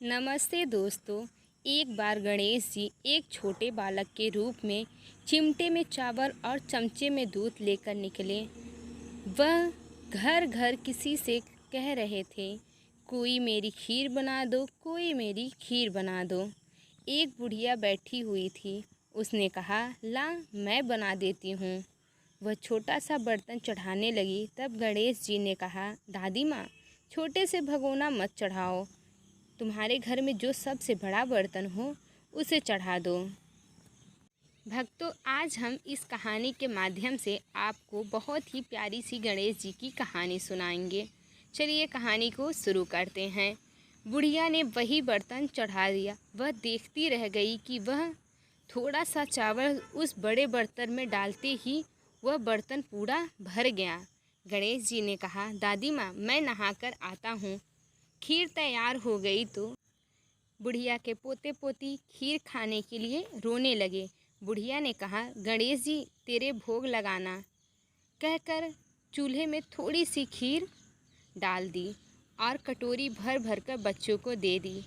नमस्ते दोस्तों। एक बार गणेश जी एक छोटे बालक के रूप में चिमटे में चावल और चमचे में दूध लेकर निकले। वह घर घर किसी से कह रहे थे, कोई मेरी खीर बना दो, कोई मेरी खीर बना दो। एक बुढ़िया बैठी हुई थी। उसने कहा, ला मैं बना देती हूँ। वह छोटा सा बर्तन चढ़ाने लगी। तब गणेश जी ने कहा, दादी माँ, छोटे से भगोना मत चढ़ाओ, तुम्हारे घर में जो सबसे बड़ा बर्तन हो उसे चढ़ा दो। भक्तों, आज हम इस कहानी के माध्यम से आपको बहुत ही प्यारी सी गणेश जी की कहानी सुनाएंगे। चलिए कहानी को शुरू करते हैं। बुढ़िया ने वही बर्तन चढ़ा दिया। वह देखती रह गई कि वह थोड़ा सा चावल उस बड़े बर्तन में डालते ही वह बर्तन पूरा भर गया। गणेश जी ने कहा, दादी माँ, मैं नहाकर आता हूँ। खीर तैयार हो गई तो बुढ़िया के पोते पोती खीर खाने के लिए रोने लगे। बुढ़िया ने कहा, गणेश जी तेरे भोग लगाना, कहकर चूल्हे में थोड़ी सी खीर डाल दी और कटोरी भर भर कर बच्चों को दे दी।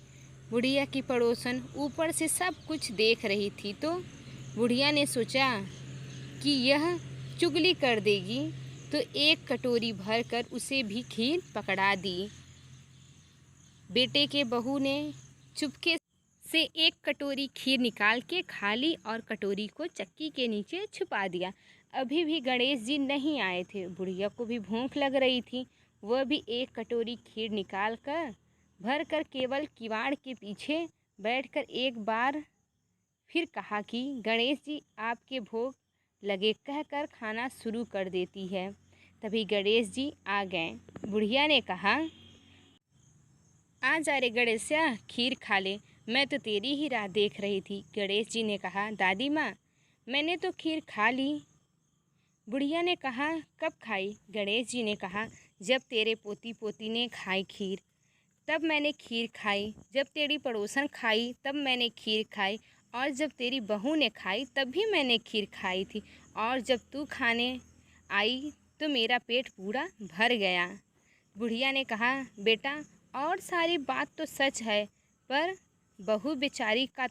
बुढ़िया की पड़ोसन ऊपर से सब कुछ देख रही थी तो बुढ़िया ने सोचा कि यह चुगली कर देगी, तो एक कटोरी भर कर उसे भी खीर पकड़ा दी। बेटे के बहू ने चुपके से एक कटोरी खीर निकाल के खा ली और कटोरी को चक्की के नीचे छुपा दिया। अभी भी गणेश जी नहीं आए थे। बुढ़िया को भी भूख लग रही थी। वह भी एक कटोरी खीर निकाल कर भर कर केवल किवाड़ के पीछे बैठकर एक बार फिर कहा कि गणेश जी आपके भोग लगे, कहकर खाना शुरू कर देती है। तभी गणेश जी आ गए। बुढ़िया ने कहा, आ जा रे गणेशा, खीर खा ले, मैं तो तेरी ही राह देख रही थी। गणेश जी ने कहा, दादी माँ, मैंने तो खीर खा ली। बुढ़िया ने कहा, कब खाई? गणेश जी ने कहा, जब तेरे पोती पोती ने खाई खीर तब मैंने खीर खाई, जब तेरी पड़ोसन खाई तब मैंने खीर खाई, और जब तेरी बहू ने खाई तब भी मैंने खीर खाई थी, और जब तू खाने आई तो मेरा पेट पूरा भर गया। बुढ़िया ने कहा, बेटा, और सारी बात तो सच है, पर बहू बेचारी का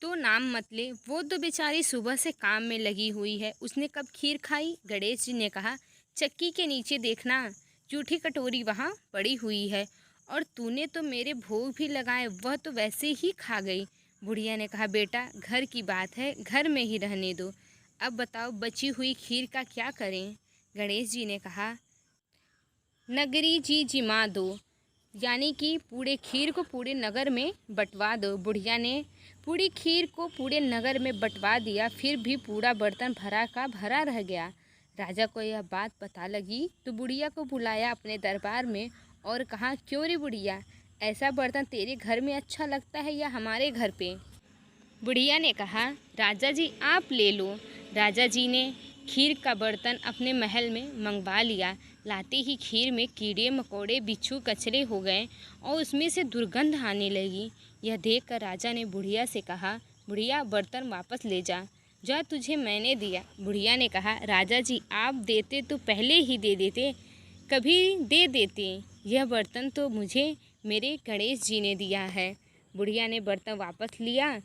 तो नाम मत ले। वो तो बेचारी सुबह से काम में लगी हुई है, उसने कब खीर खाई? गणेश जी ने कहा, चक्की के नीचे देखना, जूठी कटोरी वहाँ पड़ी हुई है, और तूने तो मेरे भोग भी लगाए, वह तो वैसे ही खा गई। बुढ़िया ने कहा, बेटा, घर की बात है, घर में ही रहने दो। अब बताओ बची हुई खीर का क्या करें? गणेश जी ने कहा, नगरी जी जिमा दो, यानी कि पूरे खीर को पूरे नगर में बंटवा दो। बुढ़िया ने पूरी खीर को पूरे नगर में बंटवा दिया। फिर भी पूरा बर्तन भरा का भरा रह गया। राजा को यह बात पता लगी तो बुढ़िया को बुलाया अपने दरबार में और कहा, क्यों रे बुढ़िया, ऐसा बर्तन तेरे घर में अच्छा लगता है या हमारे घर पे? बुढ़िया ने कहा, राजा जी आप ले लो। राजा जी ने खीर का बर्तन अपने महल में मंगवा लिया। लाते ही खीर में कीड़े मकोड़े बिच्छू कचरे हो गए और उसमें से दुर्गंध आने लगी। यह देखकर राजा ने बुढ़िया से कहा, बुढ़िया, बर्तन वापस ले जा, जो तुझे मैंने दिया। बुढ़िया ने कहा, राजा जी आप देते तो पहले ही दे देते, कभी दे देते, यह बर्तन तो मुझे मेरे गणेश जी ने दिया है। बुढ़िया ने बर्तन वापस लिया।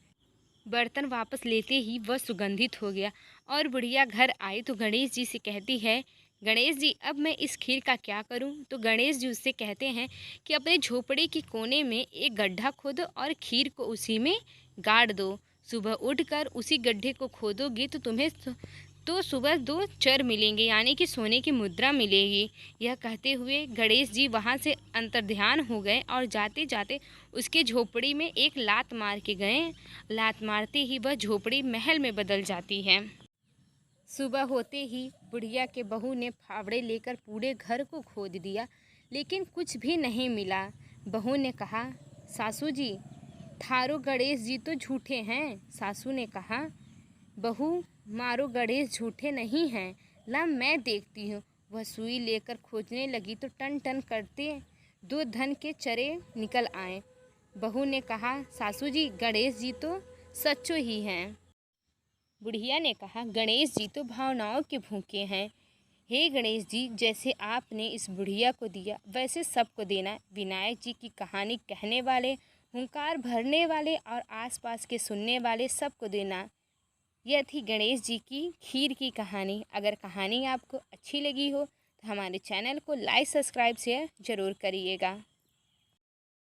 बर्तन वापस लेते ही वह सुगंधित हो गया और बुढ़िया घर आई तो गणेश जी से कहती है, गणेश जी अब मैं इस खीर का क्या करूं? तो गणेश जी उससे कहते हैं कि अपने झोपड़े के कोने में एक गड्ढा खोदो और खीर को उसी में गाड़ दो। सुबह उठकर उसी गड्ढे को खोदोगे तो तुम्हें तो सुबह 2 चर मिलेंगे, यानी कि सोने की मुद्रा मिलेगी। यह कहते हुए गणेश जी वहाँ से अंतर्ध्यान हो गए और जाते जाते उसके झोपड़ी में एक लात मार के गए। लात मारते ही वह झोपड़ी महल में बदल जाती है। सुबह होते ही बुढ़िया के बहू ने फावड़े लेकर पूरे घर को खोद दिया, लेकिन कुछ भी नहीं मिला। बहू ने कहा, सासू जी, थारो गणेश जी तो झूठे हैं। सासू ने कहा, बहू, मारो गणेश झूठे नहीं हैं, ला मैं देखती हूँ। वह सुई लेकर खोजने लगी तो टन टन करते 2 धन के चरे निकल आए। बहू ने कहा, सासू जी, गणेश जी तो सच्चो ही हैं। बुढ़िया ने कहा, गणेश जी तो भावनाओं के भूखे हैं। हे गणेश जी, जैसे आपने इस बुढ़िया को दिया वैसे सबको देना। विनायक जी की कहानी कहने वाले हुंकार भरने वाले और आसपास के सुनने वाले सबको देना। यह थी गणेश जी की खीर की कहानी। अगर कहानी आपको अच्छी लगी हो तो हमारे चैनल को लाइक, सब्सक्राइब, शेयर ज़रूर करिएगा।